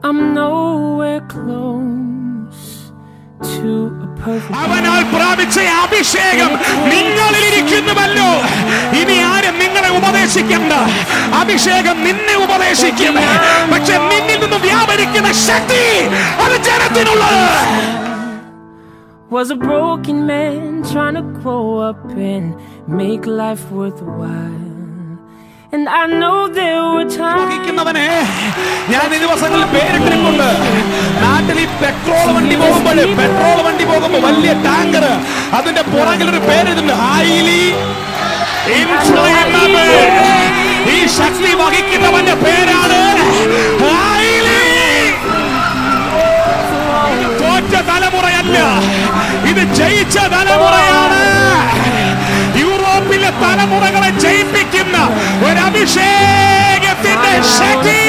I'm nowhere close to a perfect. അവനാൽ പ്രാപിച്ച അഭിഷേകം നിങ്ങളിൽ ഇരിക്കുന്നുവല്ലോ. ഇനി ആരും നിങ്ങളെ ഉപദേശിക്കണ്ട. അഭിഷേകം നിന്നെ ഉപദേശിക്കും. പക്ഷെ നിന്നിൽ നിന്ന് വ്യാപരിക്കുന്ന ശക്തി അത് ജനത്തിനുള്ളത്. Was a broken man trying to grow up and make life worthwhile. And I know there were times. ഞാൻ ഈ ദിവസങ്ങളിൽ പേരിട്ടിട്ടുണ്ട്. നാട്ടിൽ ഈ പെട്രോൾ വണ്ടി പോകുമ്പോൾ വലിയ ടാങ്കർ, അതിന്റെ പുറകിലൊരു പേരിട്ടുണ്ട്, ഹൈലി ഇൻഫ്ലേമബിൾ. ഈ ശക്തി വഹിക്കുന്നവന്റെ പേരാണ് ഹൈലി. തോറ്റ തലമുറയല്ല, ഇത് ജയിച്ച തലമുറയാണ്. യൂറോപ്പിലെ തലമുറകളെ ജയിപ്പിക്കുന്ന ഒരു അഭിഷേകത്തിന്റെ ശക്തി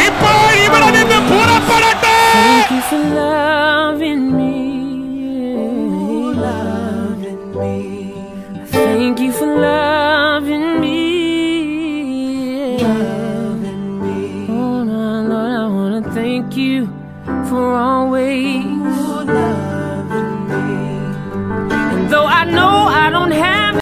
ഇപ്പോൾ ഇവിടെ നിന്ന് പുറപ്പെടട്ടെ.